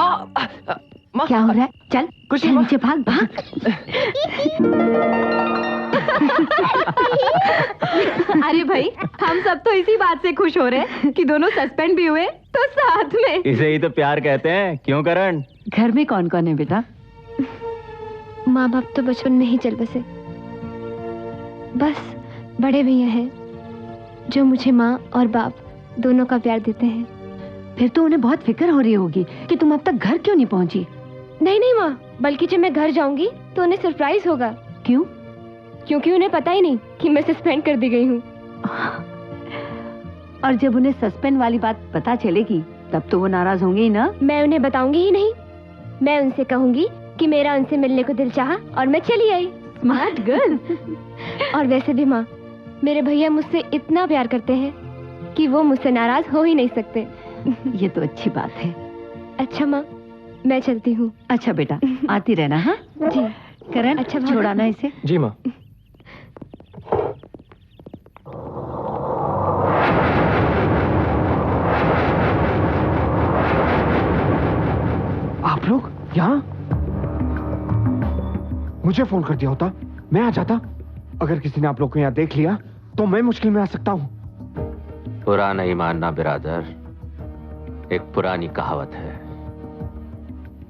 क्या हो रहा है? चल कुछ चल नीचे भाग भाग। अरे भाई, हम सब तो इसी बात से खुश हो रहे हैं कि दोनों सस्पेंड भी हुए तो साथ में। इसे ही तो प्यार कहते हैं, क्यों करण? घर में कौन कौन है बेटा? माँ बाप तो बचपन में ही चल बसे, बस बड़े भैया हैं जो मुझे माँ और बाप दोनों का प्यार देते हैं। फिर तो उन्हें बहुत फिक्र हो रही होगी कि तुम अब तक घर क्यों नहीं पहुंची। नहीं नहीं माँ, बल्कि जब मैं घर जाऊंगी तो उन्हें सरप्राइज होगा। क्यों? क्योंकि उन्हें पता ही नहीं कि मैं सस्पेंड कर दी गई हूँ। और जब उन्हें सस्पेंड वाली बात पता चलेगी तब तो वो नाराज होंगे ही ना। मैं उन्हें बताऊंगी ही नहीं, मैं उनसे कहूंगी कि मेरा उनसे मिलने को दिल चाहा और मैं चली आई। Smart girl. और वैसे भी माँ, मेरे भैया मुझसे इतना प्यार करते हैं कि वो मुझसे नाराज हो ही नहीं सकते। ये तो अच्छी बात है। अच्छा माँ, मैं चलती हूँ। अच्छा बेटा, आती रहना। हाँ जी। करण, अच्छा छोड़ाना इसे। जी माँ। आप लोग यहाँ? मुझे फोन कर दिया होता, मैं आ जाता। अगर किसी ने आप लोग को यहाँ देख लिया तो मैं मुश्किल में आ सकता हूँ। बुरा नहीं मानना बिरादर, एक पुरानी कहावत है,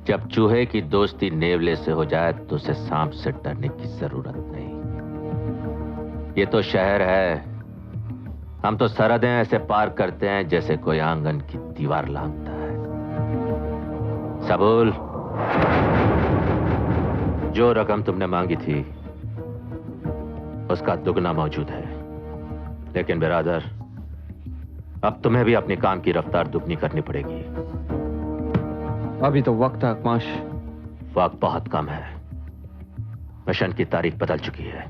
जब चूहे की दोस्ती नेवले से हो जाए तो उसे सांप से डरने की जरूरत नहीं। ये तो शहर है, हम तो सरहदें ऐसे पार करते हैं जैसे कोई आंगन की दीवार लांघता है। सबूल, जो रकम तुमने मांगी थी उसका दुगना मौजूद है, लेकिन बिरादर अब तुम्हें भी अपने काम की रफ्तार दुगनी करनी पड़ेगी। अभी तो वक्त है अकमाश। वक्त बहुत कम है, मिशन की तारीख बदल चुकी है।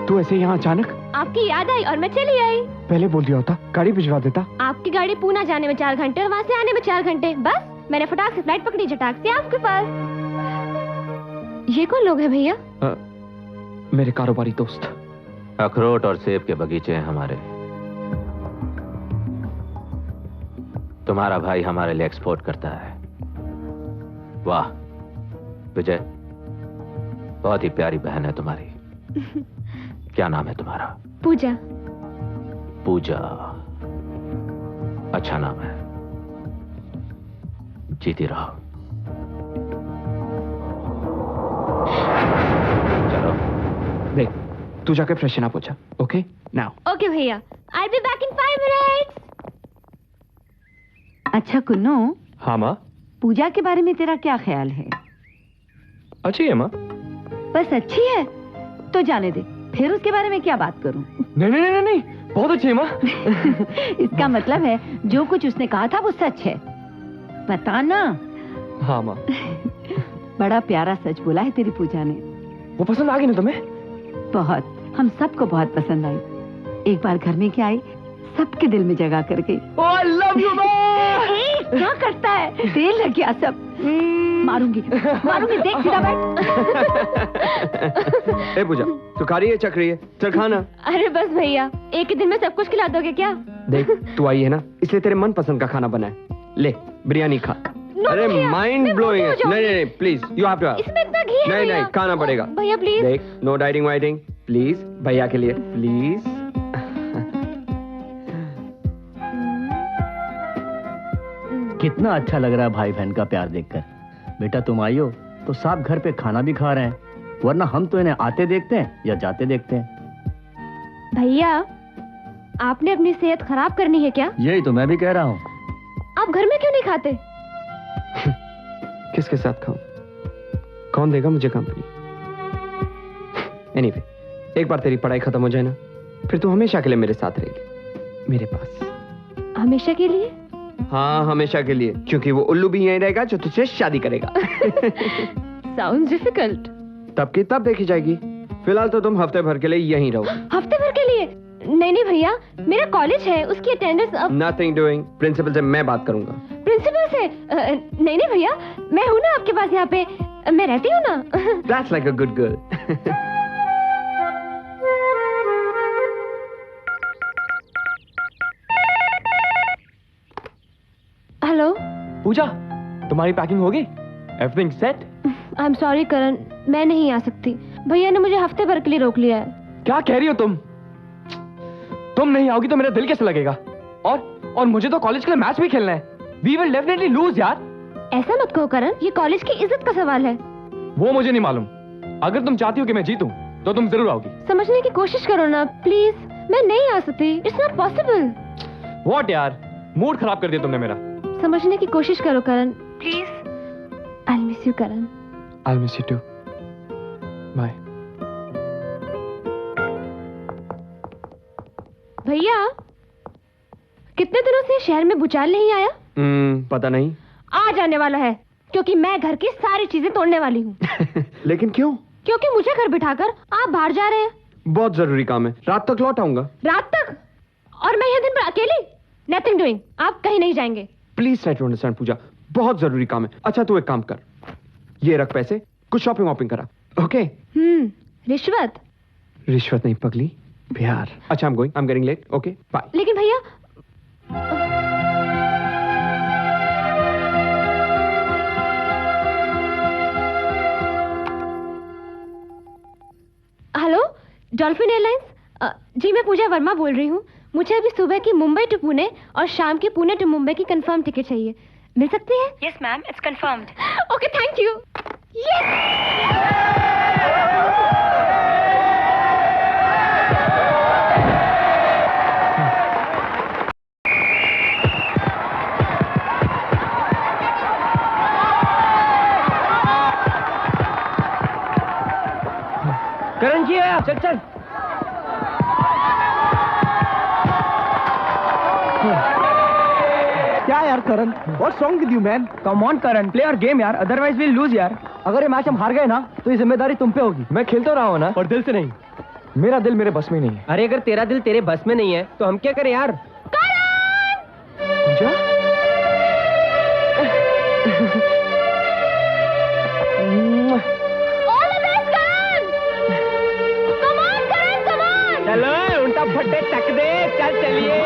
तू ऐसे यहाँ अचानक? आपकी याद आई और मैं चली आई। पहले बोल दिया होता, गाड़ी भिजवा देता। आपकी गाड़ी पूना जाने में 4 घंटे और वहाँ से आने में 4 घंटे, बस मैंने फटाक से फ्लाइट पकड़ी, झटाक से आपके पास। ये कौन लोग हैं भैया? मेरे कारोबारी दोस्त। अखरोट और सेब के बगीचे हैं हमारे। तुम्हारा भाई हमारे लिए एक्सपोर्ट करता है। वाह विजय, बहुत ही प्यारी बहन है तुम्हारी। क्या नाम है तुम्हारा? पूजा। पूजा, अच्छा नाम है, जीती रहो। चलो देख, तू जाके फ्रेशन अप हो जा। Okay now. ओके भैया, I'll be back in 5 minutes. अच्छा कुन्नू। हाँ माँ। पूजा के बारे में तेरा क्या ख्याल है? अच्छी है माँ। बस अच्छी है तो जाने दे, फिर उसके बारे में क्या बात करूं? नहीं नहीं नहीं नहीं, बहुत अच्छी है माँ। इसका मतलब है जो कुछ उसने कहा था वो सच है, बता ना। हाँ माँ। बड़ा प्यारा सच बोला है तेरी पूजा ने। वो पसंद आ गई ना तुम्हें? बहुत, हम सबको बहुत पसंद आई। एक बार घर में क्या आई, सबके दिल में जगह कर गई। I love you माँ। क्या करता है? तेल लग गया सब। मारूंगी मारूंगी, देख सीधा बैठ। ए पूजा, तू खा रही है, चख रही है? चल खाना। अरे बस भैया, एक ही दिन में सब कुछ खिला दोगे क्या? देख, तू आई है ना, इसलिए तेरे मन पसंद का खाना बना है। ले बिरयानी खा। अरे माइंड ब्लोइंग है। नहीं नहीं प्लीज, यू हैव टू। इसमें इतना घी है नहीं भैया। नहीं, खाना पड़ेगा भैया प्लीज। देख, नो डाइटिंग वाइटिंग प्लीज, भैया के लिए प्लीज। कितना अच्छा लग रहा है भाई बहन का प्यार देखकर। बेटा तुम आई हो तो साहब घर पे खाना भी खा रहे हैं, वरना हम तो इन्हें आते देखते हैं या जाते देखते हैं। भैया, आपने अपनी सेहत खराब करनी है क्या? यही तो मैं भी कह रहा हूँ। आप घर में क्यों नहीं खाते? किसके साथ खाऊं? कौन देगा मुझे कंपनी? एनीवे, एक बार तेरी पढ़ाई खत्म हो जाए ना, फिर तू हमेशा के लिए मेरे साथ रहेगी, मेरे पास। हमेशा के लिए? हाँ हमेशा के लिए, क्योंकि वो उल्लू भी यहीं रहेगा जो तुझसे शादी करेगा। Sounds difficult. तब की तब देखी जाएगी, फिलहाल तो तुम हफ्ते भर के लिए यहीं रहो। हफ्ते भर के लिए? नहीं नहीं भैया, मेरा कॉलेज है, उसकी अटेंडेंस अब। Nothing doing, प्रिंसिपल से मैं बात करूंगा। प्रिंसिपल से? नहीं नहीं भैया, मैं हूँ ना आपके पास, यहाँ पे मैं रहती हूँ ना। That's like a good girl. पूजा, तुम्हारी पैकिंग हो गई? Everything set? I am sorry Karan, मैं नहीं आ सकती। भैया ने मुझे हफ्ते भर के लिए रोक लिया है। क्या कह रही हो तुम? तुम नहीं आओगी तो मेरा दिल कैसे लगेगा? और मुझे तो कॉलेज के लिए मैच भी खेलना है। वी विल डेफिनेटली लूज यार। ऐसा मत कहो करण, ये कॉलेज की इज्जत का सवाल है। वो मुझे नहीं मालूम। अगर तुम चाहती हो कि मैं जीतूं तो तुम जरूर आओगी। समझने की कोशिश करो ना प्लीज। मैं नहीं आ सकती, इट्स नॉट पॉसिबल। व्हाट यार, मूड खराब कर दिया तुमने मेरा। समझने की कोशिश करो Karan please. I miss you Karan. I miss you too. Bye. भैया, कितने दिनों से शहर में भूचाल नहीं आया? पता नहीं। आ जाने वाला है, क्योंकि मैं घर की सारी चीजें तोड़ने वाली हूँ। लेकिन क्यों? क्योंकि मुझे घर बिठाकर आप बाहर जा रहे हैं। बहुत जरूरी काम है, रात तक लौट आऊंगा। रात तक? और मैं यह दिन भर अकेली? Nothing doing. आप कहीं नहीं जाएंगे। प्लीज ट्राई टू अंडरस्टैंड पूजा, बहुत जरूरी काम है। अच्छा तू एक काम कर, ये रख पैसे, कुछ शॉपिंग वॉपिंग करा। ओके? रिश्वत? रिश्वत नहीं पगली, प्यार। अच्छा, I'm getting late. Okay, bye. लेकिन भैया, हेलो, डॉल्फिन एयरलाइंस? जी मैं पूजा वर्मा बोल रही हूँ। मुझे अभी सुबह की मुंबई टू पुणे और शाम की पुणे टू मुंबई की कंफर्म टिकट चाहिए। मिल सकती है? Yes ma'am, it's confirmed. Okay, thank you. Karan ji आया, चल चल। क्या यार Karan, what's wrong with you man? Come on Karan, play our game यार, अदरवाइज विल लूज यार। अगर ये मैच हम हार गए ना तो ये जिम्मेदारी तुम पे होगी। मैं खेलता रहा हूँ ना, और दिल से नहीं। मेरा दिल मेरे बस में नहीं है। अरे अगर तेरा दिल तेरे बस में नहीं है तो हम क्या करें यार? पूजा? चलो उल्टा फट्टे टक दे, चल चलिए।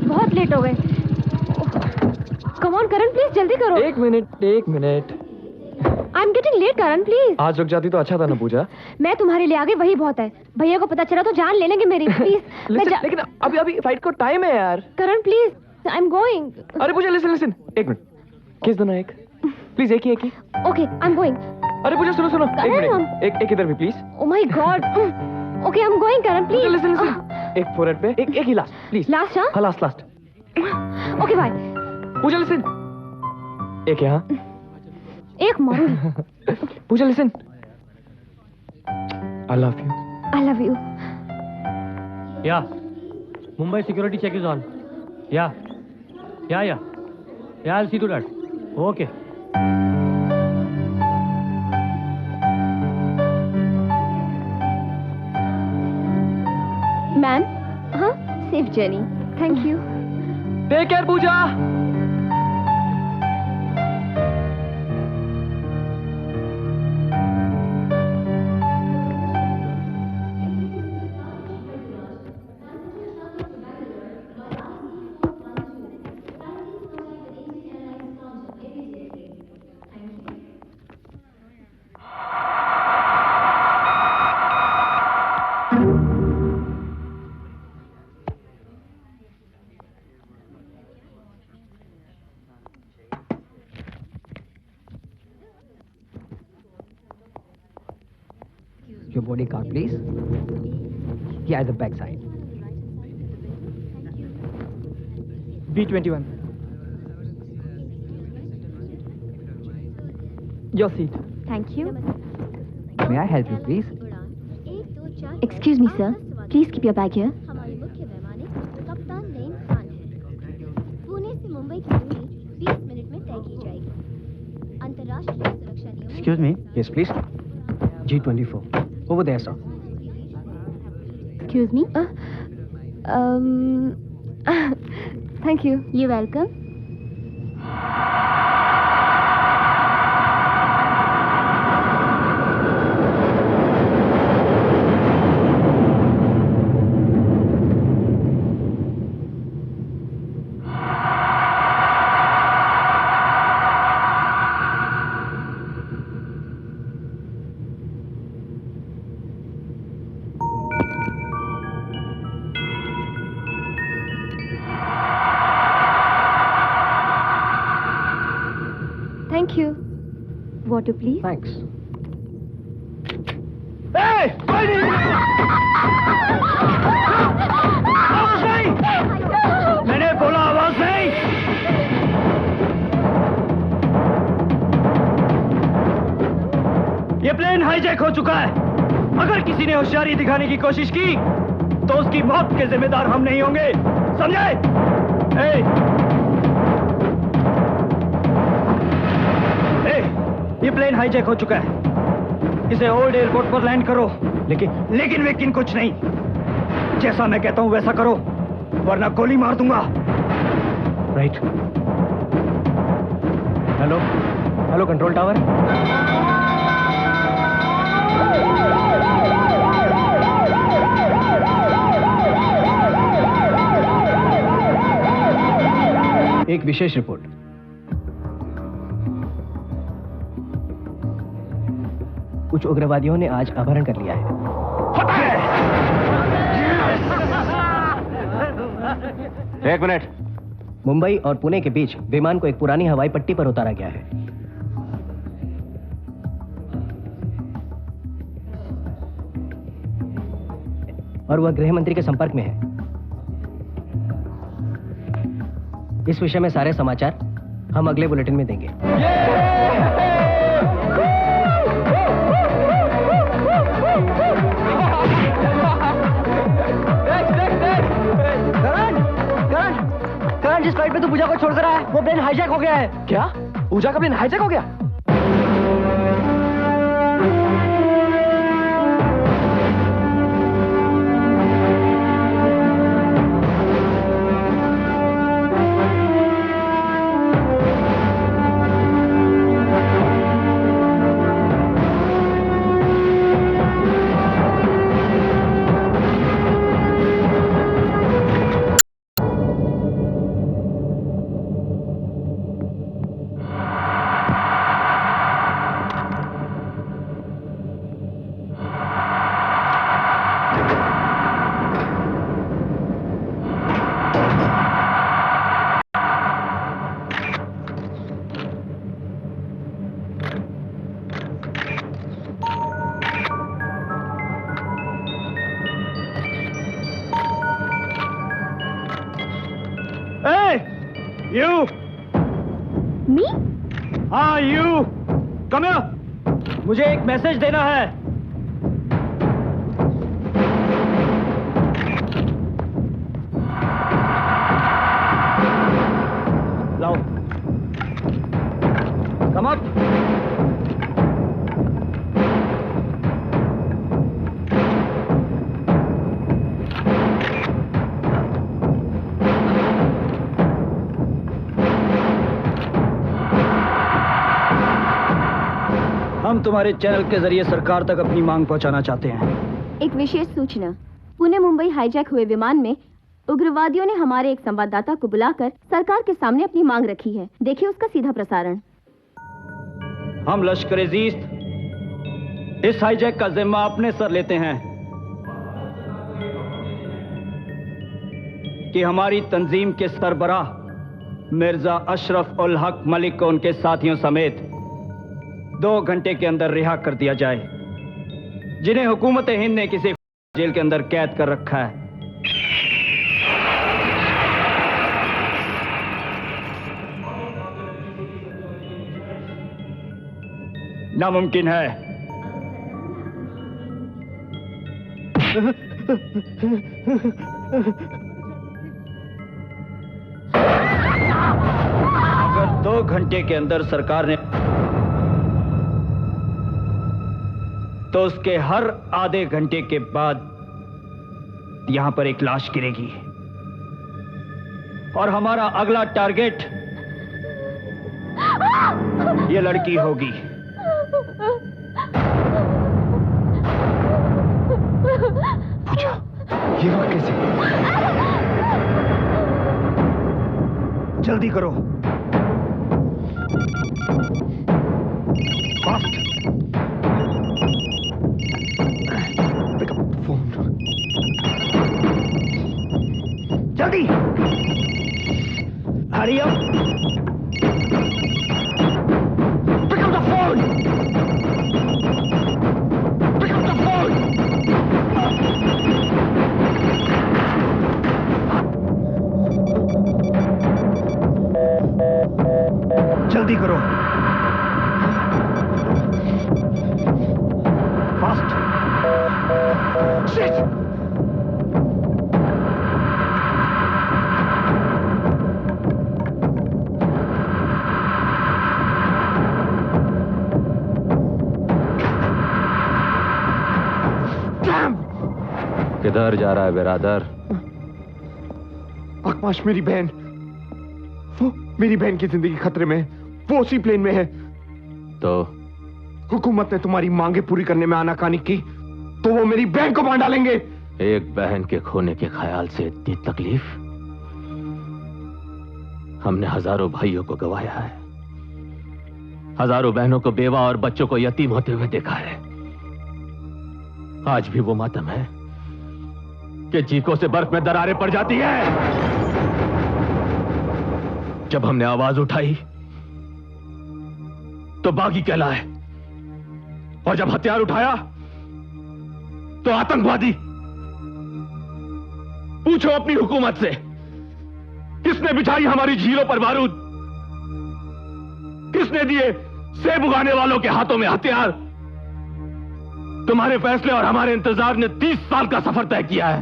बहुत लेट हो गए। कम ऑन करण, प्लीज जल्दी करो। एक minute. I am getting late Karan, please. आज रुक जाती तो अच्छा था ना पूजा। मैं तुम्हारे लिए आ गई, वही बहुत है। भैया को पता चला तो जान ले लेंगे मेरी। प्लीज। लेकिन अभी फ्लाइट को टाइम है यार। करण प्लीज, आई एम गोइंग। अरे पूजा लिसन, एक मिनट। किस दो ना एक, प्लीज एक ही। Okay, I am going. अरे पूजा सुनो, एक मिनट, एक इधर भी please. Oh my God. Okay, I am going Karan, please. Listen, एक फोरहेड पे, एक ही लास्ट प्लीज। लास्ट? हाँ, last. Okay bye. Puja listen, एक यहाँ, एक मारूंगी। Puja listen, I love you. Yeah Mumbai security check is on. Yeah I'll see to that. Okay. Ma'am, हाँ, safe journey. Thank you. Take care Pooja. boarding card, please. Yeah, at the back side. B21. Your seat. Thank you. May I help you, please? Excuse me, sir. Please keep your bag here. हमारी मुख्य वैमानिक कप्तान नईम खान है। पुणे से मुंबई की दूरी 20 minute में तय की जाएगी। अंतर्राष्ट्रीय सुरक्षा नियमों Excuse me. Yes, please. G24. Over there, sir. Excuse me. Thank you. You're welcome. Thank you. Water, please. Thanks. मैंने बोला आवाज नहीं। ये प्लेन हाईजैक हो चुका है। अगर किसी ने होशियारी दिखाने की कोशिश की तो उसकी मौत के जिम्मेदार हम नहीं होंगे, समझे? ये प्लेन हाईजैक हो चुका है। इसे ओल्ड एयरपोर्ट पर लैंड करो। लेकिन कुछ नहीं। जैसा मैं कहता हूं वैसा करो, वरना गोली मार दूंगा। Right. Hello? Hello, control tower? एक विशेष रिपोर्ट। कुछ उग्रवादियों ने आज अपहरण कर लिया है। एक मिनट। मुंबई और पुणे के बीच विमान को एक पुरानी हवाई पट्टी पर उतारा गया है। और वह गृह मंत्री के संपर्क में है। इस विषय में सारे समाचार हम अगले बुलेटिन में देंगे। करण, जिस फ्लाइट में तू पूजा को छोड़कर आया, वो प्लेन हाईजैक हो गया है। क्या? पूजा का प्लेन हाईजैक हो गया? You! Me? हाँ, you! Come here! मुझे एक मैसेज देना है। लाओ। Come up! हम तुम्हारे चैनल के जरिए सरकार तक अपनी मांग पहुंचाना चाहते हैं। एक विशेष सूचना। पुणे मुंबई हाईजैक हुए विमान में उग्रवादियों ने हमारे एक संवाददाता को बुलाकर सरकार के सामने अपनी मांग रखी है। देखिए उसका सीधा प्रसारण। हम लश्कर-ए-ज़ीस्त इस हाईजैक का जिम्मा अपने सर लेते हैं कि हमारी तंजीम के सरबराह मिर्जा अशरफ उल हक मलिक को उनके साथियों समेत 2 घंटे के अंदर रिहा कर दिया जाए। जिन्हें हुकूमत हिंद ने किसी जेल के अंदर कैद कर रखा है। नामुमकिन है। अगर 2 घंटे के अंदर सरकार ने तो उसके हर आधे घंटे के बाद यहां पर एक लाश गिरेगी और हमारा अगला टारगेट ये लड़की होगी। पूजा, ये वक्त कैसे? जल्दी करो। फास्ट। Pick up phone. जल्दी। Hurry up. Pick up the phone. Pick up the phone. जल्दी करो। फास्ट। शिट। किधर जा रहा है बिरादर? आकाश, मेरी बहन, वो मेरी बहन की जिंदगी खतरे में है। वो उसी प्लेन में है। तो हुकूमत ने तुम्हारी मांगे पूरी करने में आनाकानी की तो वो मेरी बहन को मार डालेंगे। एक बहन के खोने के ख्याल से इतनी तकलीफ? हमने हजारों भाइयों को गंवाया है, हजारों बहनों को बेवा और बच्चों को यतीम होते हुए देखा है। आज भी वो मातम है कि चीखों से बर्फ में दरारें पड़ जाती है। जब हमने आवाज उठाई तो बागी कहलाए, और जब हथियार उठाया तो आतंकवादी। पूछो अपनी हुकूमत से, किसने बिछाई हमारी झीलों पर बारूद? किसने दिए सेब उगाने वालों के हाथों में हथियार? तुम्हारे फैसले और हमारे इंतजार ने 30 साल का सफर तय किया है।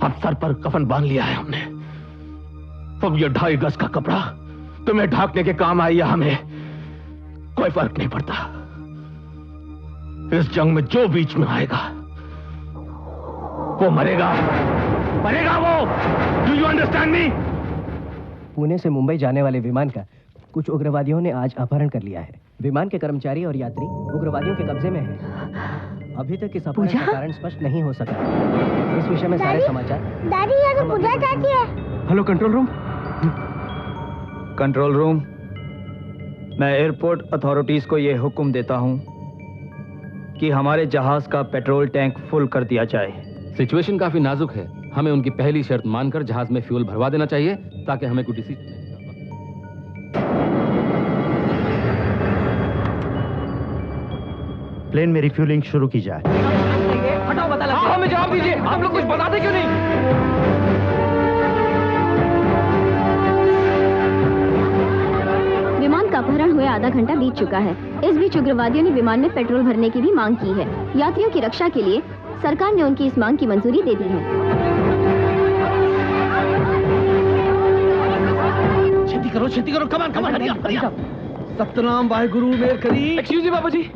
अब सर पर कफन बांध लिया है हमने। अब ये 2.5 गज का कपड़ा तुम्हें ढांकने के काम आई या हमें, कोई फर्क नहीं पड़ता। इस जंग में जो बीच में आएगा वो मरेगा, मरेगा वो। Do you understand me? Pune से मुंबई जाने वाले विमान का कुछ उग्रवादियों ने आज अपहरण कर लिया है। विमान के कर्मचारी और यात्री उग्रवादियों के कब्जे में हैं। अभी तक इस अपहरण का कारण स्पष्ट नहीं हो सका। इस विषय में सारे समाचार। दादी, ये तो पूजा चाची है। Hello control room. Control room, मैं एयरपोर्ट अथॉरिटीज को यह हुक्म देता हूं कि हमारे जहाज का पेट्रोल टैंक फुल कर दिया जाए। सिचुएशन काफी नाजुक है। हमें उनकी पहली शर्त मानकर जहाज में फ्यूल भरवा देना चाहिए ताकि हमें कोई डिसीजन। प्लेन में रिफ्यूलिंग शुरू की जाए। हटाओ, बता लग हमें जवाब दीजिए। आप लोग कुछ बताते क्यों नहीं? विमान का अपहरण हुए आधा घंटा बीत चुका है। इस बीच उग्रवादियों ने विमान में पेट्रोल भरने की भी मांग की है। यात्रियों की रक्षा के लिए सरकार ने उनकी इस मांग की मंजूरी दे दी है। छेती करो, कमान हरिया। सतनाम वाहेगुरु मेर करी। एक्सक्यूज मी बाबूजी।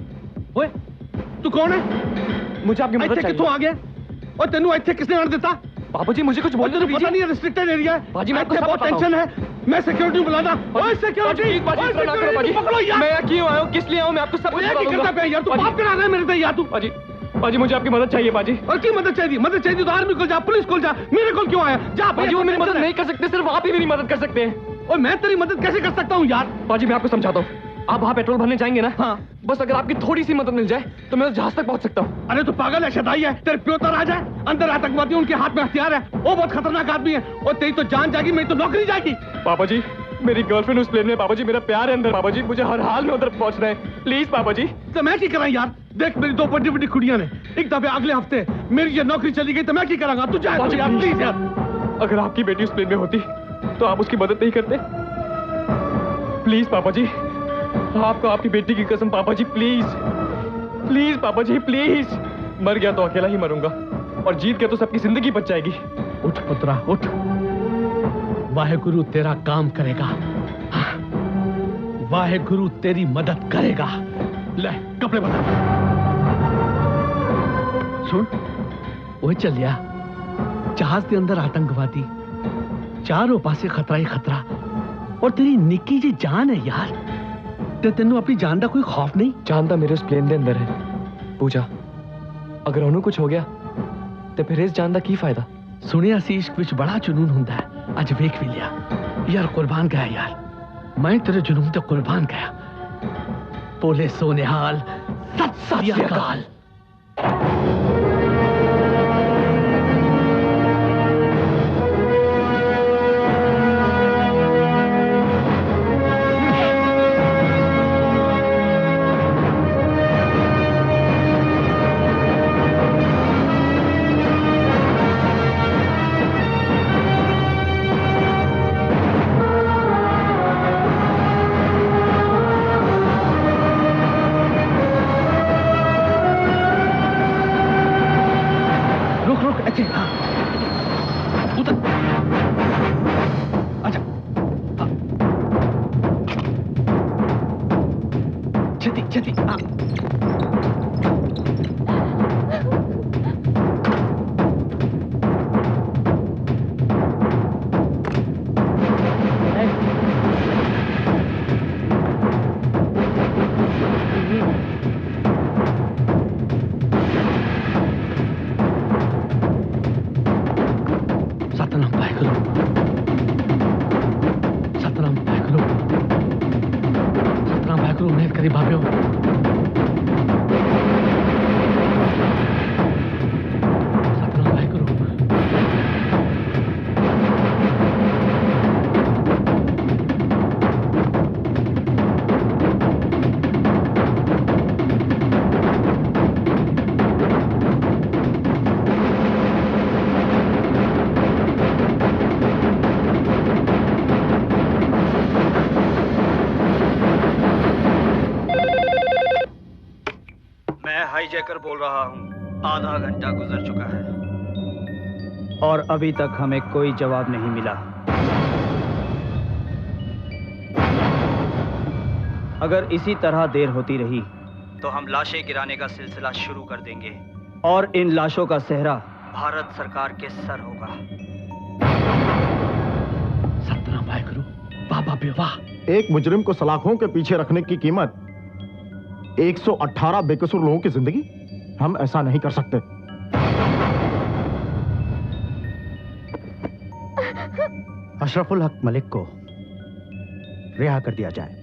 ओए, तू कौन है? मुझे आपकी मदद चाहिए। कित्थों आ गया? और तेनू इत्थे किसने आने देता? बाबूजी मुझे कुछ बोलने तो पता नहीं है, रिस्ट्रिक्टेड एरिया है। बाजी मैं आपको बहुत टेंशन है। मैं सिक्योरिटी बुलाना। ओए सिक्योरिटी, पकड़ो यार। मैं क्यों आया हूँ, किस लिए आया हूँ, मैं आपको सब कुछ करता पे यार। तू बाप करा रहा है मेरे से यार। तू बाजी मुझे आपकी मदद चाहिए बाजी। और की मदद चाहिए? मदद चाहिए तो आर्मी को जा, पुलिस को जा। मेरे को क्यों आया? जा बाजी, वो मेरी मदद नहीं कर सकते, सिर्फ आप ही मेरी मदद कर सकते हैं। और मैं तेरी मदद कैसे कर सकता हूँ यार? बाजी मैं आपको समझाता हूँ। आप वहाँ पेट्रोल भरने जाएंगे ना? हाँ। बस अगर आपकी थोड़ी सी मदद मिल जाए तो मैं उस जहाज तक पहुँच सकता हूँ। अरे तू पागल है, शदाई है। तेरे प्यो तो आ जाए, अंदर आतंकवादी उनके हाथ में हथियार है। वो बहुत खतरनाक आदमी है। और तेरी तो जान जाएगी, मेरी तो नौकरी जाएगी। पापा जी, मेरी गर्लफ्रेंड उस प्लेन में। पापा जी मेरा प्यार है अंदर। पापा जी मुझे हर हाल में उधर पहुँचना है, प्लीज पापा जी। तो मैं क्या कराऊं यार? देख मेरी दो बड़ी बड़ी कुड़ियां ने एक दफे अगले हफ्ते मेरी ये नौकरी चली गई तो मैं क्या करूंगा? तू जा यार, प्लीज यार। अगर आपकी बेटी उस प्लेन में होती तो आप उसकी मदद नहीं करते? प्लीज पापा जी, आपको आपकी बेटी की कसम पापा जी, प्लीज प्लीज पापा जी प्लीज। मर गया तो अकेला ही मरूंगा और जीत के तो सबकी जिंदगी बच जाएगी। उठ पुत्रा उठ, वाहेगुरु तेरा काम करेगा, वाहेगुरु तेरी मदद करेगा। ले कपड़े बदल। सुन, वो चल गया जहाज के अंदर आतंकवादी, चारों पासे खतरा ही खतरा, और तेरी निक्की जी जान है यार, ते तेनू अपनी जान का कोई खौफ नहीं? जान तो मेरे उस प्लेन के अंदर है पूजा, अगर उन्होंने कुछ हो गया तो फिर इस जान का की फायदा? सुनिया सी इश्क विच बड़ा जुनून हुंदा है, अज वेख भी लिया यार, कुर्बान गया यार, मैं तेरे जुनून ते कुर्बान गया। बोले सोनेहाल, सत श्री अकाल। हाईजैकर बोल रहा हूँ, आधा घंटा गुजर चुका है और अभी तक हमें कोई जवाब नहीं मिला। अगर इसी तरह देर होती रही तो हम लाशें गिराने का सिलसिला शुरू कर देंगे और इन लाशों का सेहरा भारत सरकार के सर होगा। सतनाम वाहेगुरु, बाबा बेवाह। एक मुजरिम को सलाखों के पीछे रखने की कीमत 118 बेकसूर लोगों की जिंदगी। हम ऐसा नहीं कर सकते। अशरफुल हक मलिक को रिहा कर दिया जाए।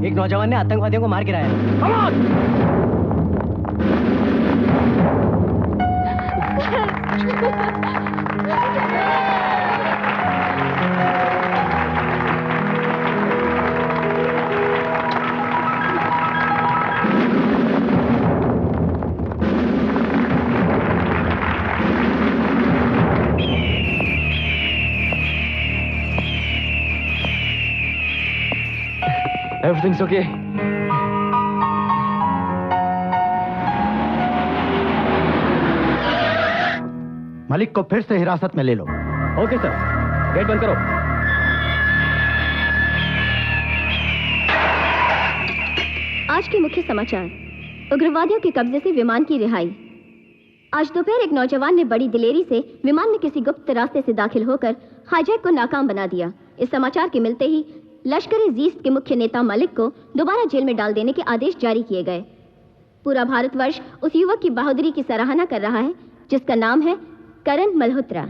एक नौजवान ने आतंकवादियों को मार गिराया। Everything's okay. मलिक को फिर से हिरासत में ले लो। ओके सर, गेट बंद करो। आज के मुख्य समाचार। उग्रवादियों के कब्जे से विमान की रिहाई। आज दोपहर एक नौजवान ने बड़ी दिलेरी से विमान में किसी गुप्त रास्ते से दाखिल होकर हाईजैक को नाकाम बना दिया। इस समाचार के मिलते ही लश्कर-ए-ज़ीस्त के मुख्य नेता मलिक को दोबारा जेल में डाल देने के आदेश जारी किए गए। पूरा भारतवर्ष उस युवक की बहादुरी की सराहना कर रहा है जिसका नाम है करण मल्होत्रा।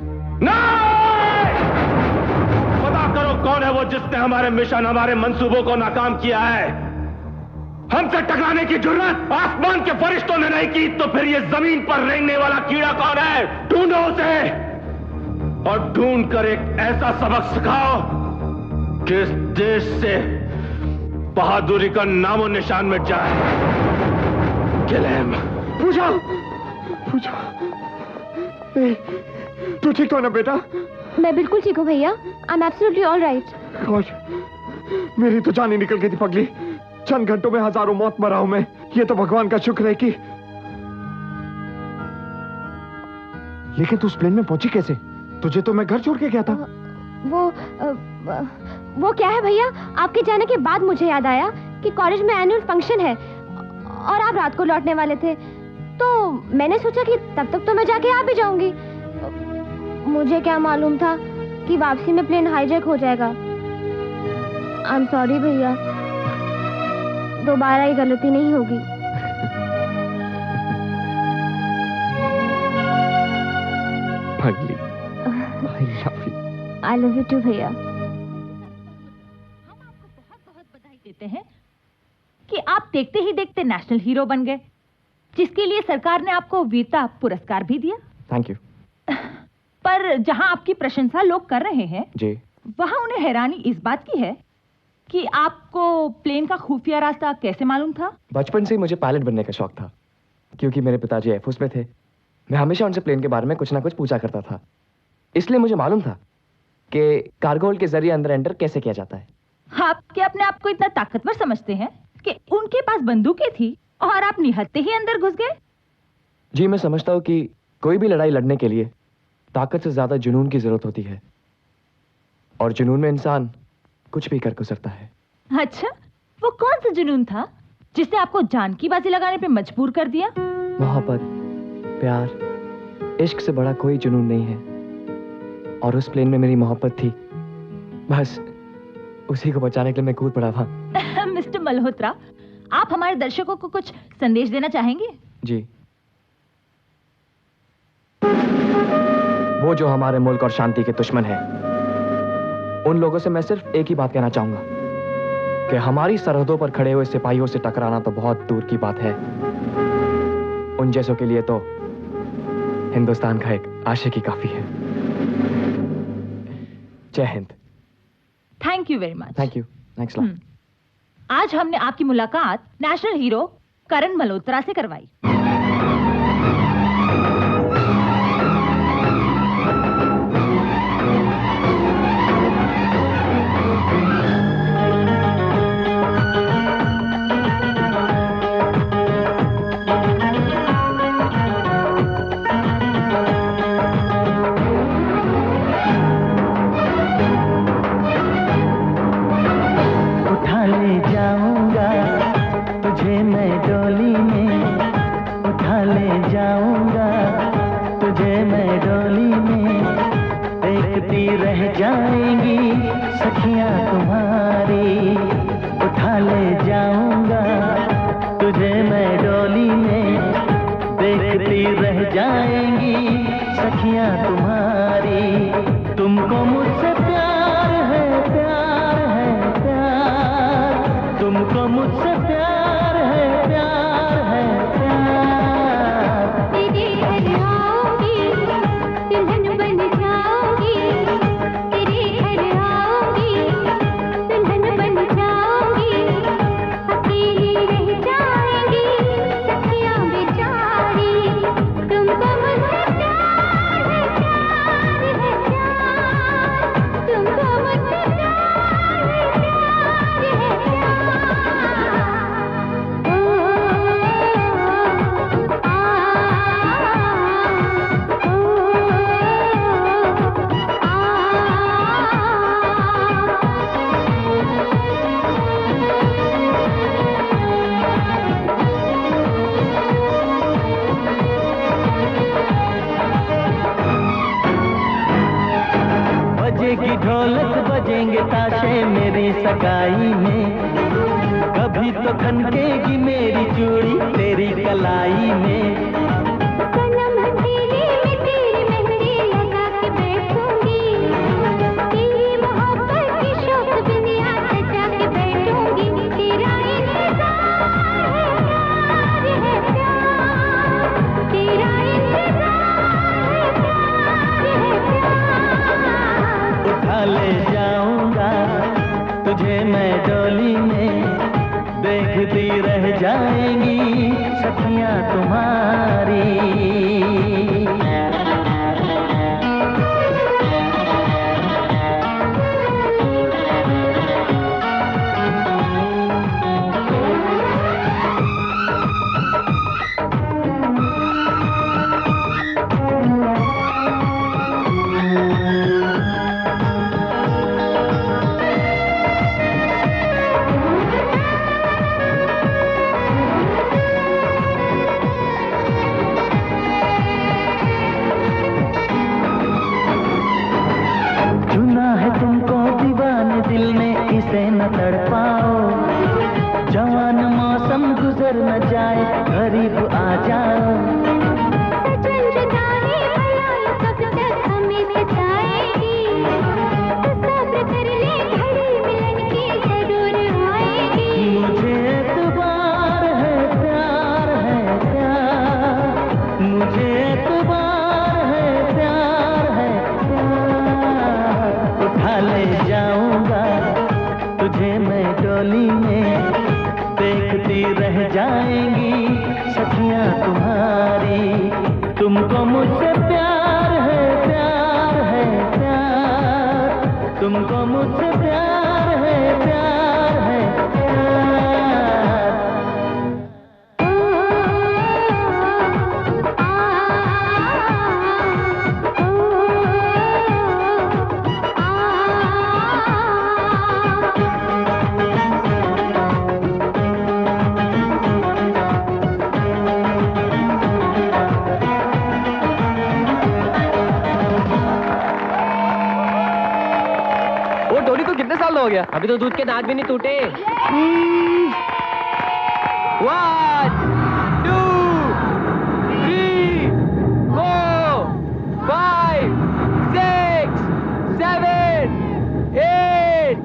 पता करो कौन है वो जिसने हमारे मिशन, हमारे मंसूबों को नाकाम किया है। हमसे टकराने की जुर्रत आसमान के फरिश्तों ने नहीं की, तो फिर ये जमीन पर रेंगने वाला कीड़ा कौन है? ढूंढो उसे और ढूंढ कर एक ऐसा सबक सिखाओ कि इस देश से बहादुरी का नामो निशान मिट जाए। Kill him. पूजा, तू ठीक तो है ना बेटा? मैं बिल्कुल ठीक हूँ भैया। I am absolutely all right. मेरी तो जान ही निकल गई थी पगली। चंद घंटों में हजारों मौत मरा हूं मैं। ये तो भगवान का शुक्र है कि। लेकिन तू उस प्लेन में पहुंची कैसे? तुझे तो मैं घर छोड़ के गया था। वो क्या है भैया, आपके जाने के बाद मुझे याद आया कि कॉलेज में एनुअल फंक्शन है और आप रात को लौटने वाले थे, तो मैंने सोचा कि तब तक तो मैं जाके आ भी जाऊंगी। मुझे क्या मालूम था कि वापसी में प्लेन हाईजैक हो जाएगा। आई एम सॉरी भैया, दोबारा ये गलती नहीं होगी। आई लव यू टू भैया। देते हैं कि आप देखते ही देखते नेशनल हीरो बन गए, जिसके लिए सरकार ने आपको वीरता पुरस्कार भी दिया। Thank you. पर जहां आपकी प्रशंसा लोग कर रहे हैं जी, वहां उन्हें हैरानी इस बात की है कि आपको प्लेन का खुफिया रास्ता कैसे मालूम था? बचपन से ही मुझे पायलट बनने का शौक था, क्योंकि मेरे पिताजी एयरफोर्स में थे। मैं हमेशा उनसे प्लेन के बारे में कुछ ना कुछ पूछा करता था, इसलिए मुझे मालूम था कि कार्गो होल्ड के जरिए अंदर एंटर कैसे किया जाता है। आप क्या अपने आप को इतना ताकतवर समझते हैं कि उनके पास बंदूकें थी और आप निहत्ते ही अंदर घुस गए? जी, मैं समझता हूँ कि कोई भी लड़ाई लड़ने के लिए ताकत से ज्यादा जुनून की जरूरत होती है, और जुनून में इंसान कुछ भी कर गुजरता है। अच्छा, वो कौन सा जुनून था जिसने आपको जान की बाजी लगाने पे मजबूर कर दिया? मोहब्बत, प्यार, इश्क से बड़ा कोई जुनून नहीं है, और उस प्लेन में मेरी मोहब्बत थी। बस उसी को बचाने के लिए मैं कूद पड़ा था। मिस्टर मल्होत्रा, आप हमारे दर्शकों को कुछ संदेश देना चाहेंगे? जी, वो जो हमारे मुल्क और शांति के दुश्मन हैं, उन लोगों से मैं सिर्फ एक ही बात कहना चाहूंगा कि हमारी सरहदों पर खड़े हुए सिपाहियों से टकराना तो बहुत दूर की बात है। उन जैसों के लिए तो हिंदुस्तान का एक आशिक ही काफी है। जय Hind. Thank you very much. Thank you. Thanks lot. आज हमने आपकी मुलाकात नेशनल हीरो करण मल्होत्रा से करवाई। तुमको सगाई में, कभी तो खनकेगी मेरी चूड़ी तेरी कलाई में। सनम तेरी में तेरी मेहंदी लगा के बैठूंगी, तेरी मोहब्बत की शौक दुनिया सजा के बैठूंगी। तेरा इंतजार है प्यार है प्यार, तेरा इंतजार है प्यार है प्यार। उठा ले जाऊंगा तुझे मैं डोली में, देखती रह जाएंगी सखियां तुम्हारी। चुना है तुमको दीवाने दिल ने, इसे न तड़पाओ। जवान मौसम गुजर न जाए, करीब आ जाओ। सजन जुदाई भला कब तक हमें सताएगी, तो सब्र कर ले घड़ी मिलन की जरूर आएगी। मुझे एतबार है प्यार है प्यार, मुझे एतबार है प्यार है प्यार। उठा ले जाऊंगा तुझे मैं डोली में, देखती रह जाएंगी सखियां तुम्हारी। तुमको मुझसे प्यार है प्यार, तुमको मुझसे प्यार है प्यार। वो टोनी को कितने साल हो गया? अभी तो दूध के दांत भी नहीं टूटे। 1 2 3 4 5 6 7 8।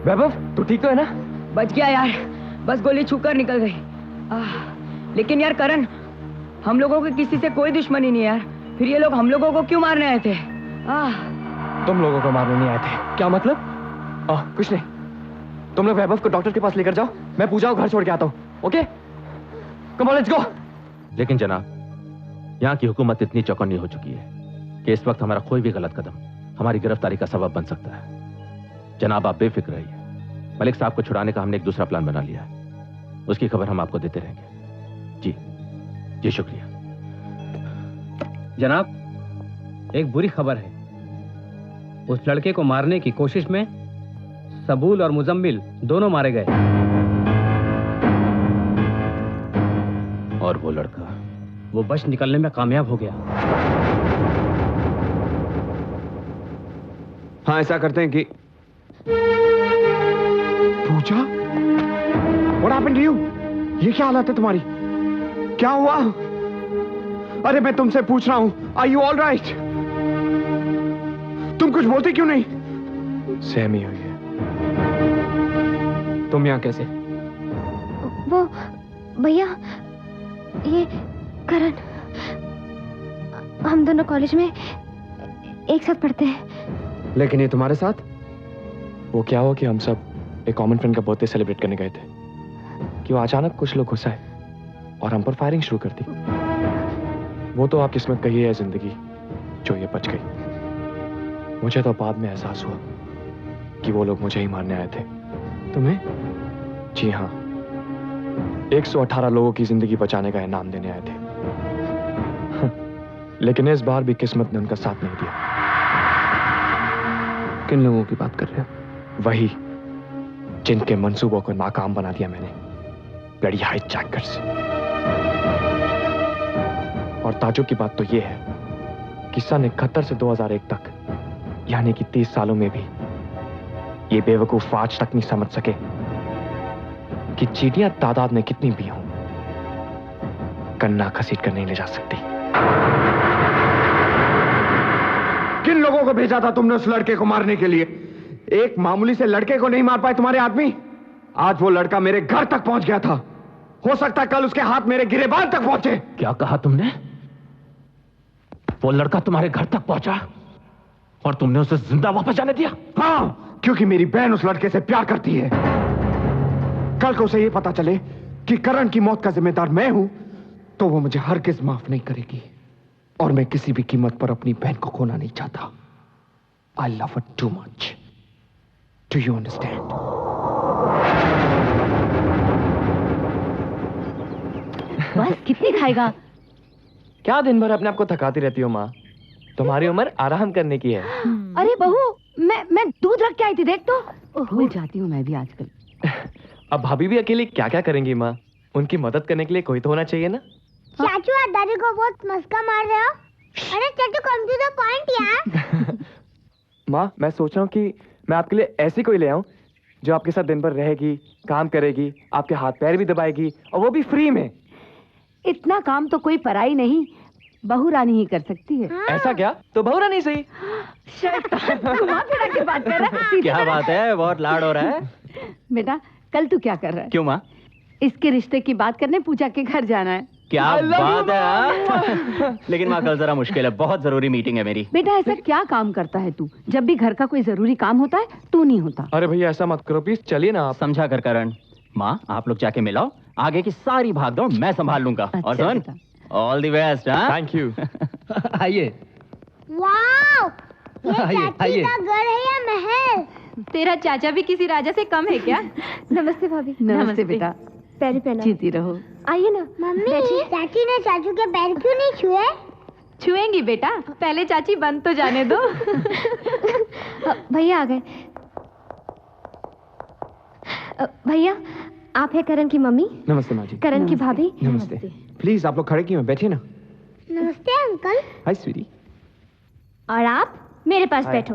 वैभव तू ठीक तो है ना? बच गया यार, बस गोली छूकर निकल गई। लेकिन यार करण, हम लोगों की किसी से कोई दुश्मनी नहीं यार, फिर ये लोग हम लोगों को क्यों मारने आए थे? तुम लोगों को मारने नहीं आए थे? क्या मतलब? कुछ नहीं, तुम लोग वैभव को डॉक्टर के पास लेकर जाओ, मैं पूजा को घर छोड़ के आता हूँ। Okay, come on let's go. लेकिन जनाब, यहाँ की हुकूमत इतनी चौकन्नी हो चुकी है कि इस वक्त हमारा कोई भी गलत कदम हमारी गिरफ्तारी का सबब बन सकता है। जनाब आप बेफिक्र रहिए, मलिक साहब को छुड़ाने का हमने एक दूसरा प्लान बना लिया है, उसकी खबर हम आपको देते रहेंगे। जी जी शुक्रिया। जनाब, एक बुरी खबर है, उस लड़के को मारने की कोशिश में सबूल और मुजम्मिल दोनों मारे गए। और वो लड़का? वो बच निकलने में कामयाब हो गया। हाँ, ऐसा करते हैं कि पूजा, What happened to you? ये क्या हालत है तुम्हारी? क्या हुआ? अरे मैं तुमसे पूछ रहा हूं, Are you all right? तुम कुछ बोलते क्यों नहीं? सहमी हुई है। तुम यहाँ कैसे? वो भैया, ये करण, हम दोनों कॉलेज में एक साथ पढ़ते हैं। लेकिन ये तुम्हारे साथ? वो क्या हुआ कि हम सब एक कॉमन फ्रेंड का बर्थडे सेलिब्रेट करने गए थे कि वो अचानक कुछ लोग घुस आए और हम पर फायरिंग शुरू कर दी। वो तो आप किस्मत कही है जिंदगी जो ये बच गई। मुझे तो बाद में एहसास हुआ कि वो लोग मुझे ही मारने आए थे। तुम्हें? जी हाँ, 118 लोगों की जिंदगी बचाने का इनाम देने आए थे। लेकिन इस बार भी किस्मत ने उनका साथ नहीं दिया। किन लोगों की बात कर रहे हो? वही जिनके मंसूबों को नाकाम बना दिया मैंने, ब्लडी हाईजैकर्स। और ताजुब की बात तो यह है कि सन 71 से 2001 तक, यानी कि 30 सालों में भी ये बेवकूफ आज तक नहीं समझ सके कि चींटियां तादाद में कितनी भी हों, कन्ना घसीट कर नहीं ले जा सकती। किन लोगों को भेजा था तुमने उस लड़के को मारने के लिए? एक मामूली से लड़के को नहीं मार पाए तुम्हारे आदमी? आज वो लड़का मेरे घर तक पहुंच गया था। हो सकता है कल उसके हाथ मेरे गिरेबान तक पहुंचे। क्या कहा तुमने? वो लड़का तुम्हारे घर तक पहुंचा और तुमने उसे जिंदा वापस जाने दिया? हाँ, क्योंकि मेरी बहन उस लड़के से प्यार करती है। कल को उसे ये पता चले कि करण की मौत का जिम्मेदार मैं हूं, तो वो मुझे हरगिज माफ नहीं करेगी। और मैं किसी भी कीमत पर अपनी बहन को खोना नहीं चाहता। I love her too much. Do you understand? बस कितनी खाएगा? क्या दिन भर अपने आप को थकाती रहती हो माँ? तुम्हारी उम्र आराम करने की है। अरे बहू, मैं दूध रख के आई थी, देख तो। भूल जाती हूँ मैं भी आजकल। अब भाभी भी अकेले क्या क्या करेंगी माँ? उनकी मदद करने के लिए कोई तो होना चाहिए ना? चाचू, आप दादी को बहुत मस्का मार रहे हो। अरे चाचू, कम टू द पॉइंट यार। माँ, मैं सोच रहा हूँ कि मैं आपके लिए ऐसी कोई ले आऊं जो आपके साथ दिन भर रहेगी, काम करेगी, आपके हाथ पैर भी दबाएगी, और वो भी फ्री में। इतना काम तो कोई पराई नहीं, बहू रानी ही कर सकती है। ऐसा क्या? तो बहू रानी सही। घुमा फिरा के बात कर रहा है। क्या बात है, बहुत लाड हो रहा है। बेटा, कल तू क्या कर रहा है? क्यों माँ? इसके रिश्ते की बात करने पूजा के घर जाना है। क्या बात है हाँ? लेकिन माँ, कल जरा मुश्किल है, बहुत जरूरी मीटिंग है मेरी। बेटा, ऐसा क्या काम करता है तू? जब भी घर का कोई जरूरी काम होता है तू नहीं होता। अरे भैया ऐसा मत करो प्लीज, चलिए ना आप। समझा कर करण। माँ, आप लोग जाके मिलाओ, आगे की सारी भागदौड़ मैं संभाल लूंगा। और सुन, all the best. Thank you. आइए। वाओ, ये चाची का घर है या महल? तेरा चाचा भी किसी राजा से कम है क्या? नमस्ते भाभी। नमस्ते बेटा, पैर पहना। जीती रहो। आइए ना। मम्मी, चाची ने चाचू के पैर क्यों नहीं छुए? छुएंगी बेटा, पहले चाची बंद तो जाने दो। भैया आ गए। भैया, आप है करण की मम्मी? नमस्ते माँ जी। करण की भाभी? नमस्ते। प्लीज आप लोग खड़े क्यों हैं? बैठिए ना। नमस्ते अंकल। हाय स्वीटी। और आप मेरे पास बैठो।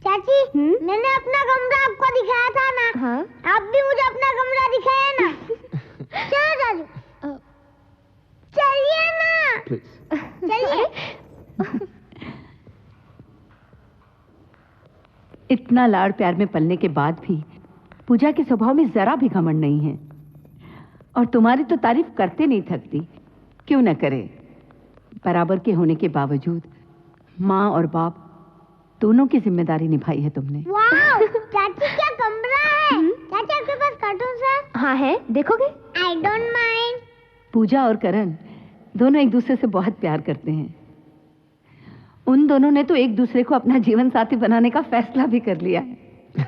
चाची, मैंने अपना कमरा आपको दिखाया था ना? हाँ? आप भी मुझे अपना कमरा दिखाया ना? चलो चाचू, चलिए ना। चलिए। इतना लाड़ प्यार में पलने के बाद भी पूजा के स्वभाव में जरा भी घमंड नहीं है, और तुम्हारी तो तारीफ करते नहीं थकती। क्यों न करे? बराबर के होने के बावजूद माँ और बाप दोनों की जिम्मेदारी निभाई है तुमने। वाओ, चाची क्या कमरा है? चाची, आपके पास कार्टून्स है? हाँ है, देखोगे? I don't mind. पूजा और करण दोनों एक दूसरे से बहुत प्यार करते हैं। उन दोनों ने तो एक दूसरे को अपना जीवन साथी बनाने का फैसला भी कर लिया है।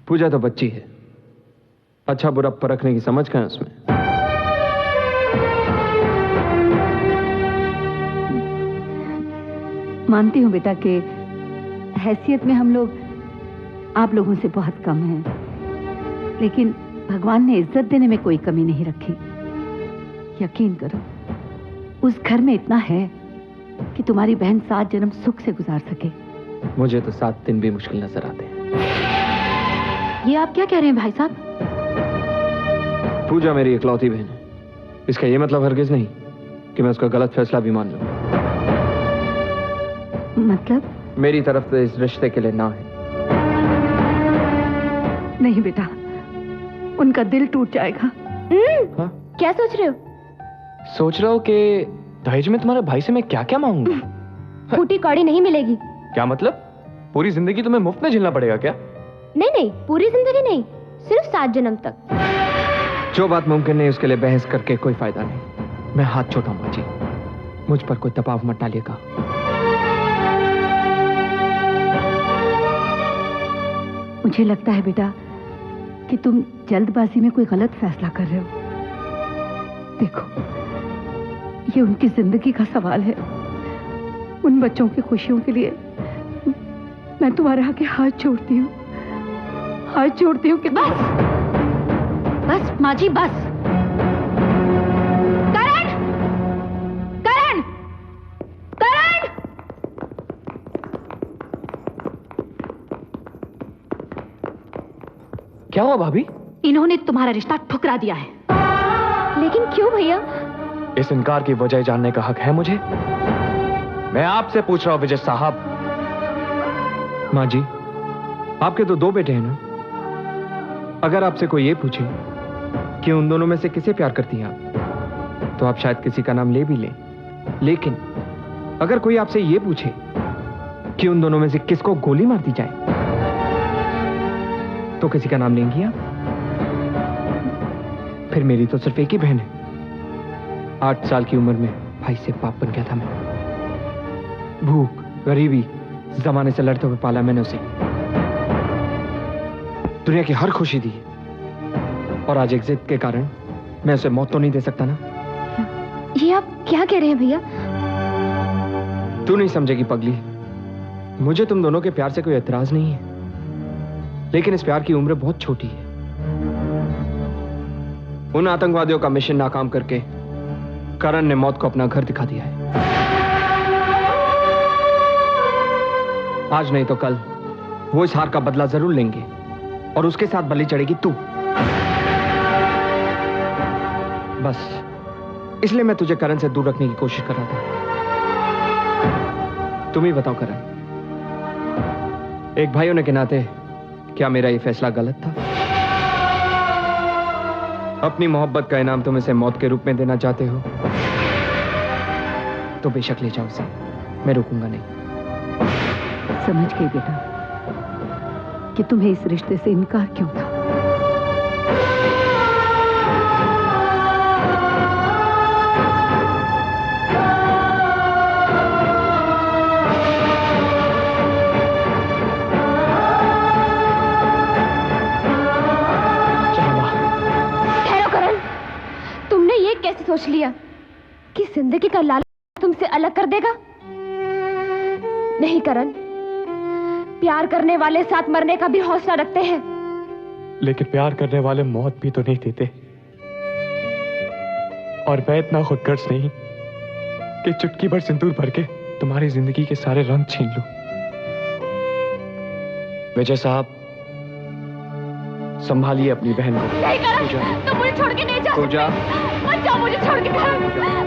पूजा तो बच्ची है, अच्छा बुरा परखने की समझ कहाँ है उसमें। मानती हूँ बेटा कि हैसियत में हम लोग आप लोगों से बहुत कम हैं, लेकिन भगवान ने इज्जत देने में कोई कमी नहीं रखी। यकीन करो, उस घर में इतना है कि तुम्हारी बहन 7 जन्म सुख से गुजार सके। मुझे तो 7 दिन भी मुश्किल नजर आते हैं। ये आप क्या कह रहे हैं भाई साहब? पूजा मेरी इकलौती बहन है। इसका ये मतलब हरगिज नहीं कि मैं उसका गलत फैसला भी मान लूं। मतलब? मेरी तरफ से इस रिश्ते के लिए ना है। नहीं बेटा, उनका दिल टूट जाएगा। हाँ? क्या सोच रहे हो? सोच रहा हूँ कि दहेज में तुम्हारे भाई से मैं क्या क्या मांगूंगा। फूटी कौड़ी नहीं मिलेगी। क्या मतलब? पूरी जिंदगी तुम्हें मुफ्त में झेलना पड़ेगा क्या? नहीं नहीं, पूरी जिंदगी नहीं, सिर्फ 7 जन्म तक। जो बात मुमकिन नहीं उसके लिए बहस करके कोई फायदा नहीं। मैं हाथ छोटा हूं माँ जी, मुझ पर कोई दबाव मत डालिएगा। मुझे लगता है बेटा कि तुम जल्दबाजी में कोई गलत फैसला कर रहे हो। देखो, ये उनकी जिंदगी का सवाल है। उन बच्चों की खुशियों के लिए मैं तुम्हारे आगे हाथ जोड़ती हूँ, हाथ जोड़ती हूँ कि बस माँ जी बस। करण! करण! करण! क्या हुआ भाभी? इन्होंने तुम्हारा रिश्ता ठुकरा दिया है। लेकिन क्यों भैया? इस इनकार की वजह जानने का हक है मुझे? मैं आपसे पूछ रहा हूं विजय साहब। माँ जी, आपके तो 2 बेटे हैं ना? अगर आपसे कोई ये पूछे कि उन दोनों में से किसे प्यार करती हैं आप, तो आप शायद किसी का नाम ले भी लें। लेकिन अगर कोई आपसे ये पूछे कि उन दोनों में से किसको गोली मार दी जाए, तो किसी का नाम लेंगी आप? फिर मेरी तो सिर्फ एक ही बहन है। 8 साल की उम्र में भाई से बाप बन गया था मैं। भूख, गरीबी, जमाने से लड़ते हुए पाला मैंने उसे। दुनिया की हर खुशी दी, और आज एक जिद के कारण मैं उसे मौत तो नहीं दे सकता ना। ये आप क्या कह रहे हैं भैया? तू नहीं समझेगी पगली। मुझे तुम दोनों के प्यार से कोई एतराज नहीं है, लेकिन इस प्यार की उम्र बहुत छोटी है। उन आतंकवादियों का मिशन नाकाम करके करण ने मौत को अपना घर दिखा दिया है। आज नहीं तो कल वो इस हार का बदला जरूर लेंगे, और उसके साथ बलि चढ़ेगी तू। बस इसलिए मैं तुझे करण से दूर रखने की कोशिश कर रहा था। तुम ही बताओ करण, एक भाई होने के नाते क्या मेरा ये फैसला गलत था? अपनी मोहब्बत का इनाम तुम इसे मौत के रूप में देना चाहते हो तो बेशक ले जाओ इसे, मैं रुकूंगा नहीं। समझ गई बेटा कि तुम्हें इस रिश्ते से इनकार क्यों था। ठहरो करण, तुमने ये कैसे सोच लिया कि जिंदगी का लालच तुमसे अलग कर देगा? नहीं करण, प्यार करने वाले साथ मरने का भी हौसला रखते हैं। लेकिन प्यार करने वाले मौत भी तो नहीं देते। और मैं इतना खुदगर्ज नहीं कि चुटकी भर सिंदूर भर के तुम्हारी जिंदगी के सारे रंग छीन लूं। विजय साहब, संभालिए अपनी बहन को। नहीं करण, तुम मुझे छोड़ के नहीं जा पूजा, मत जाओ मुझे छोड़ के। करण,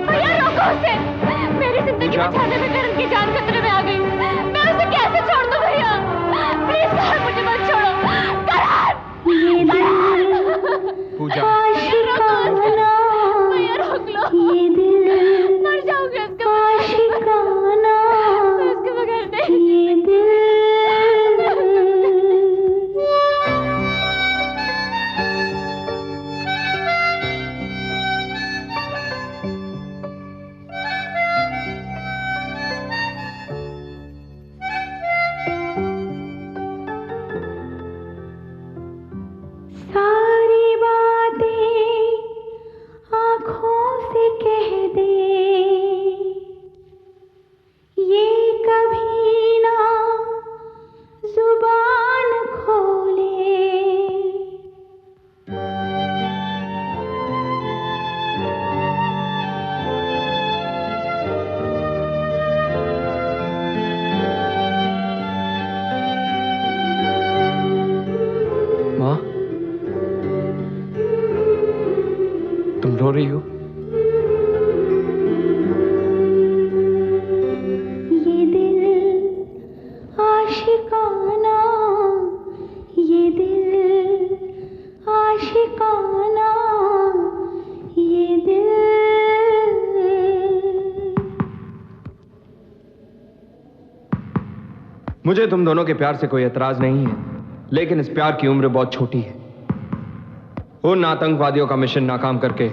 भैया रोको उसे। मेरी जिंदगी बचाने में करण की जान खतरे में आ गई। मैं उसे कैसे छोड़ दूं भैया? प्लीज करण, मुझे मत छोड़ो। करण! पूजा, भैया रोक लो। मर जाऊंगी उसके बगैर नहीं। रही हो? ये दिल आशिकाना, ये दिल आशिकाना, ये दिल। मुझे तुम दोनों के प्यार से कोई एतराज नहीं है, लेकिन इस प्यार की उम्र बहुत छोटी है। उन आतंकवादियों का मिशन नाकाम करके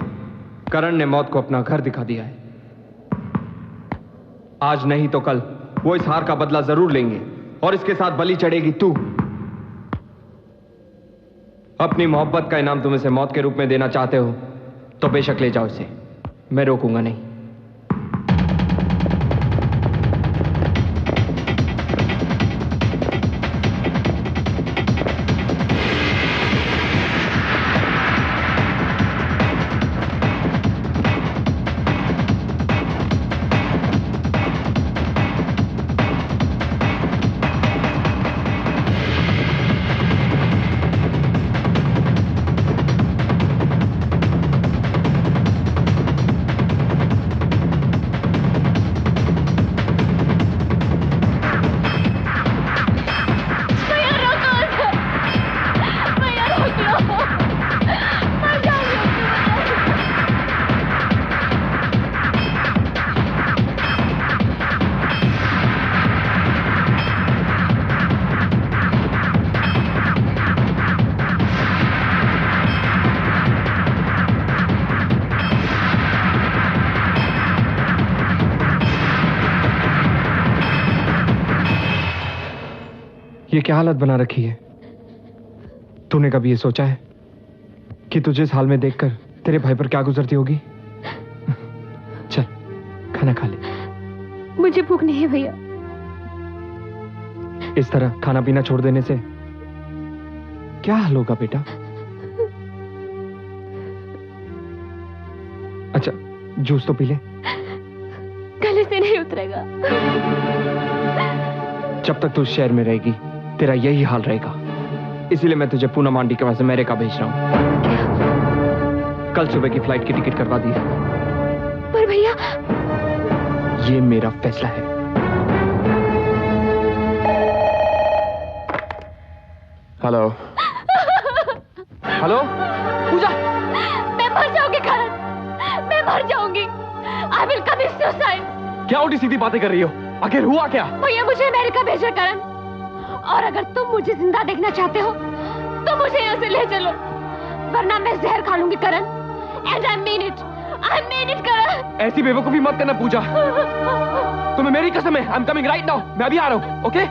करण ने मौत को अपना घर दिखा दिया है। आज नहीं तो कल वो इस हार का बदला जरूर लेंगे और इसके साथ बलि चढ़ेगी तू। अपनी मोहब्बत का इनाम तुम इसे मौत के रूप में देना चाहते हो तो बेशक ले जाओ इसे, मैं रोकूंगा नहीं। ये क्या हालत बना रखी है? तूने कभी ये सोचा है कि तुझे इस हाल में देखकर तेरे भाई पर क्या गुजरती होगी? चल खाना खा ले। मुझे भूख नहीं है भैया। इस तरह खाना पीना छोड़ देने से क्या हाल होगा बेटा? अच्छा जूस तो पी ले। गले से नहीं उतरेगा। जब तक तू इस शहर में रहेगी तेरा यही हाल रहेगा। इसीलिए मैं तुझे पूनम आंटी के पास अमेरिका भेज रहा हूं। कल सुबह की फ्लाइट की टिकट करवा दी है। पर भैया ये मेरा फैसला है। हेलो हेलो पूजा, मैं मर जाऊंगी करण, मैं मर जाऊंगी। I will commit suicide. क्या उल्टी सीधी बातें कर रही हो? आखिर हुआ क्या? भैया मुझे अमेरिका भेजो करण, और अगर तुम मुझे जिंदा देखना चाहते हो तो मुझे यहाँ से ले चलो, वरना मैं जहर खा लूंगी करण। एंड आई मीन इट करण। ऐसी बेवकूफी मत करना पूजा। तुम्हें मेरी कसम है। I am coming right now. मैं अभी आ रहा हूँ। ओके